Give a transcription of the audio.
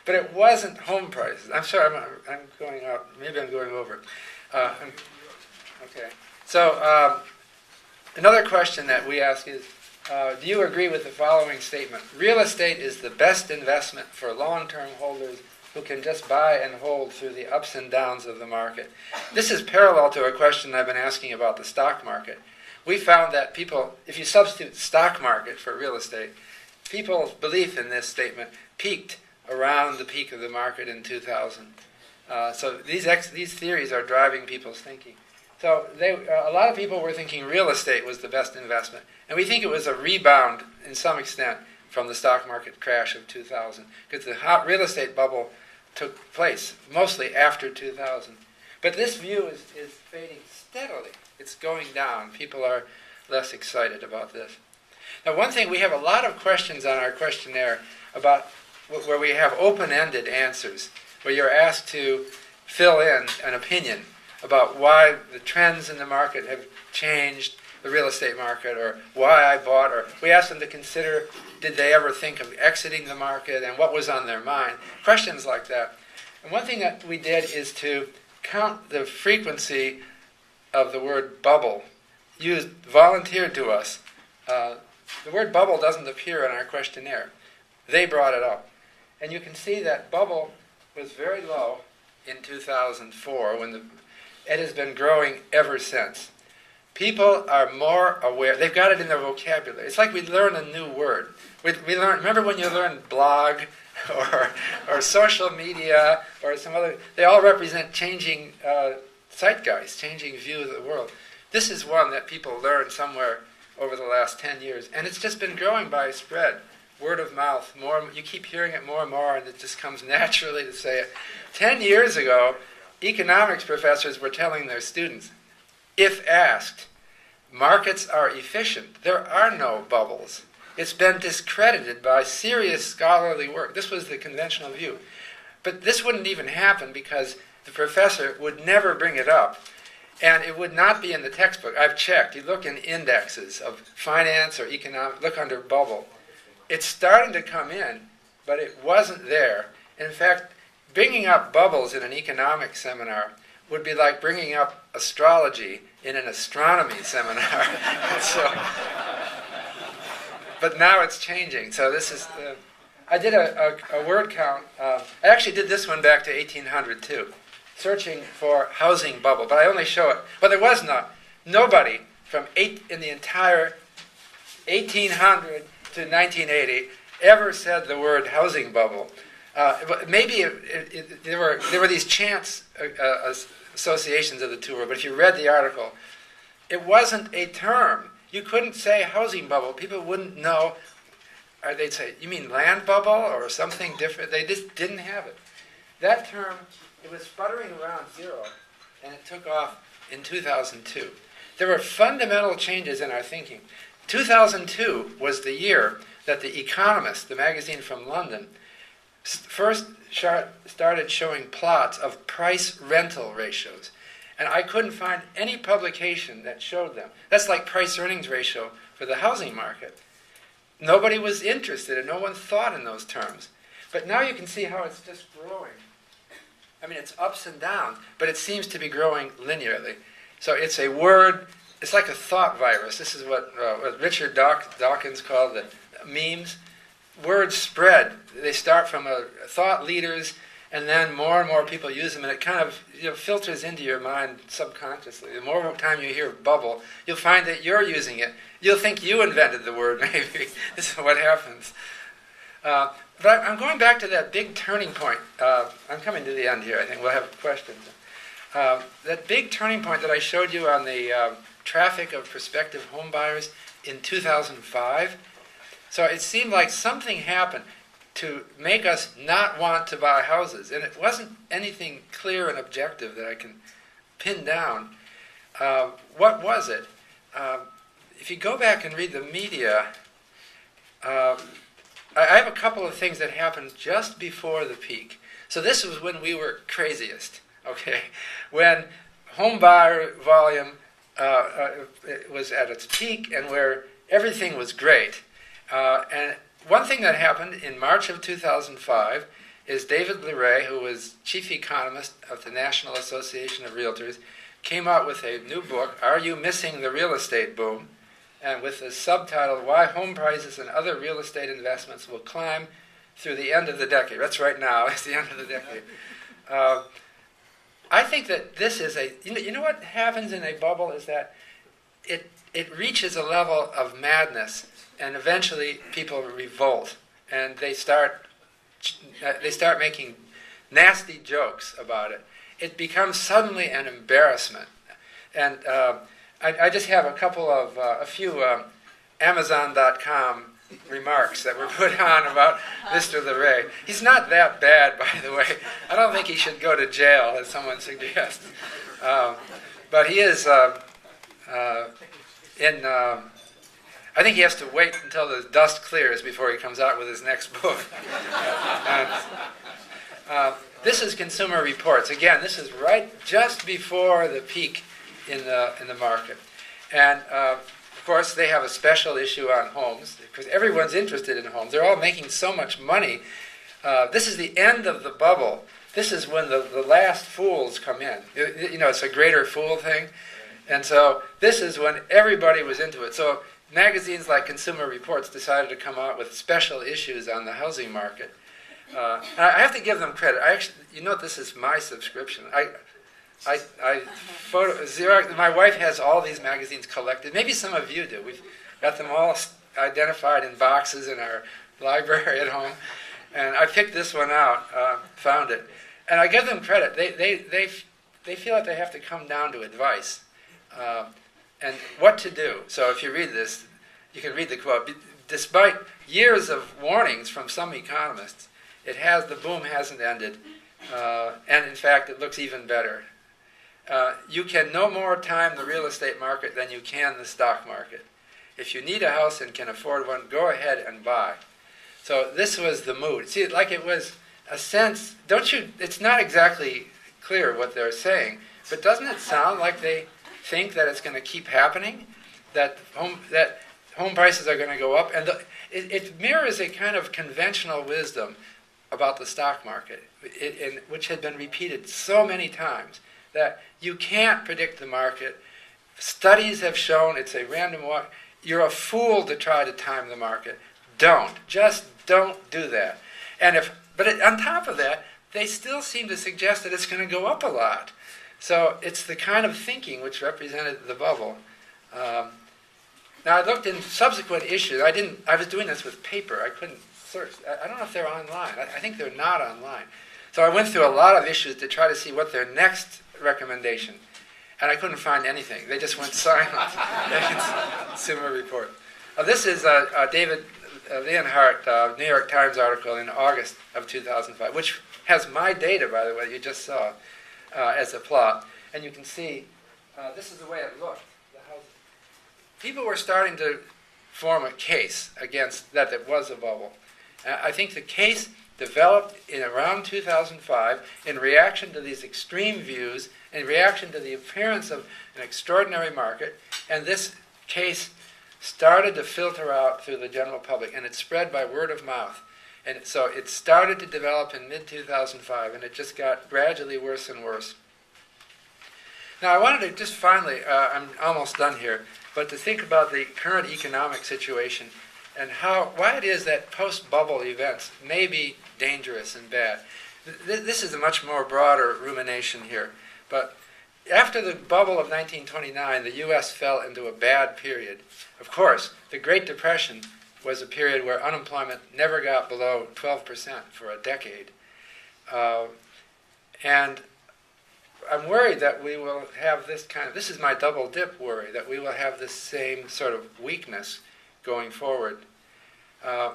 But it wasn't home prices. I'm sorry, I'm going out. Maybe I'm going over. Okay. So another question that we ask is, do you agree with the following statement? Real estate is the best investment for long-term holders who can just buy and hold through the ups and downs of the market. This is parallel to a question I've been asking about the stock market. We found that people, if you substitute stock market for real estate, people's belief in this statement peaked around the peak of the market in 2000. So these theories are driving people's thinking. So a lot of people were thinking real estate was the best investment. And we think it was a rebound, in some extent, from the stock market crash of 2000. Because the hot real estate bubble took place mostly after 2000. But this view is fading steadily. It's going down. People are less excited about this. Now, one thing, we have a lot of questions on our questionnaire about where we have open-ended answers, where you're asked to fill in an opinion about why the trends in the market have changed, the real estate market, or why I bought, or we asked them to consider, did they ever think of exiting the market, and what was on their mind, questions like that. And one thing that we did is to count the frequency of the word bubble volunteered to us. The word bubble doesn't appear in our questionnaire. They brought it up. And you can see that bubble was very low in 2004, it has been growing ever since. People are more aware. They've got it in their vocabulary. It's like we learn a new word. We learn. Remember when you learned blog or social media or some other? They all represent changing zeitgeist, changing view of the world. This is one that people learned somewhere over the last 10 years, and it's just been growing by spread, word of mouth. You keep hearing it more and more, and it just comes naturally to say it. 10 years ago, economics professors were telling their students, if asked, markets are efficient. There are no bubbles. It's been discredited by serious scholarly work. This was the conventional view. But this wouldn't even happen because the professor would never bring it up, and it would not be in the textbook. I've checked. You look in indexes of finance or economics, look under bubble. It's starting to come in, but it wasn't there. In fact, bringing up bubbles in an economics seminar would be like bringing up astrology in an astronomy seminar. But now it's changing. So this is, I did a word count. I actually did this one back to 1800 too, searching for housing bubble. But I only show it. But there was nobody in the entire 1800 to 1980 ever said the word housing bubble. Maybe there were these chance associations of the two words, but if you read the article, it wasn't a term. You couldn't say housing bubble. People wouldn't know. Or they'd say, you mean land bubble or something different? They just didn't have it. That term, it was sputtering around zero, and it took off in 2002. There were fundamental changes in our thinking. 2002 was the year that The Economist, the magazine from London, first started showing plots of price-rental ratios. And I couldn't find any publication that showed them. That's like price-earnings ratio for the housing market. Nobody was interested, and no one thought in those terms. But now you can see how it's just growing. I mean, it's ups and downs, but it seems to be growing linearly. So it's a word, it's like a thought virus. This is what Richard Dawkins called the memes. Words spread. They start from thought leaders, and then more and more people use them, and it kind of filters into your mind subconsciously. The more time you hear bubble, you'll find that you're using it. You'll think you invented the word, maybe. This is what happens. But I'm going back to that big turning point. I'm coming to the end here. I think we'll have questions. That big turning point that I showed you on the traffic of prospective home buyers in 2005. So it seemed like something happened to make us not want to buy houses. And it wasn't anything clear and objective that I can pin down. What was it? If you go back and read the media, I have a couple of things that happened just before the peak. So this was when we were craziest, okay? When home buyer volume was at its peak and where everything was great. And one thing that happened in March of 2005 is David Leray, who was chief economist of the National Association of Realtors, came out with a new book, Are You Missing the Real Estate Boom? And with the subtitle, Why Home Prices and Other Real Estate Investments Will Climb Through the End of the Decade. That's right now, it's the end of the decade. I think that this is you know what happens in a bubble is that it reaches a level of madness, and eventually people revolt, and they start making nasty jokes about it. It becomes suddenly an embarrassment. And I just have a few Amazon.com remarks that were put on about Mr. Leray. He's not that bad, by the way. I don't think he should go to jail, as someone suggests. But he is I think he has to wait until the dust clears before he comes out with his next book. This is Consumer Reports. Again, this is right just before the peak in the market. And of course, they have a special issue on homes, because everyone's interested in homes. They're all making so much money. This is the end of the bubble. This is when the last fools come in. You know, it's a greater fool thing. And so this is when everybody was into it. So magazines like Consumer Reports decided to come out with special issues on the housing market. I have to give them credit. This is my subscription. My wife has all these magazines collected. Maybe some of you do. We've got them all identified in boxes in our library at home. And I picked this one out, found it. And I give them credit. They feel like they have to come down to advice and what to do. So if you read this, you can read the quote. Despite years of warnings from some economists, the boom hasn't ended. And in fact, it looks even better. You can no more time the real estate market than you can the stock market. If you need a house and can afford one, go ahead and buy. So this was the mood. See, like it was a sense, it's not exactly clear what they're saying, but doesn't it sound like they think that it's going to keep happening? That home prices are going to go up? And it mirrors a kind of conventional wisdom about the stock market, which had been repeated so many times, that you can't predict the market. Studies have shown it's a random walk. You're a fool to try to time the market. Just don't do that. But on top of that, they still seem to suggest that it's going to go up a lot. So it's the kind of thinking which represented the bubble. Now I looked in subsequent issues. I was doing this with paper. I couldn't search. I don't know if they're online. I think they're not online. So I went through a lot of issues to try to see what their next recommendation, and I couldn't find anything. They just went silent. Consumer Report. This is David Leonhardt, New York Times article in August of 2005, which has my data, by the way, you just saw, as a plot. And you can see, this is the way it looked. People were starting to form a case against that it was a bubble. I think the case developed in around 2005 in reaction to these extreme views, in reaction to the appearance of an extraordinary market, and this case started to filter out through the general public, and it spread by word of mouth. And so it started to develop in mid-2005, and it just got gradually worse and worse. Now I wanted to just finally, I'm almost done here, but to think about the current economic situation and why it is that post-bubble events may be dangerous and bad. This is a much more broader rumination here. But after the bubble of 1929, the U.S. fell into a bad period. Of course, the Great Depression was a period where unemployment never got below 12% for a decade. And I'm worried that we will have this is my double dip worry, that we will have this same sort of weakness going forward. And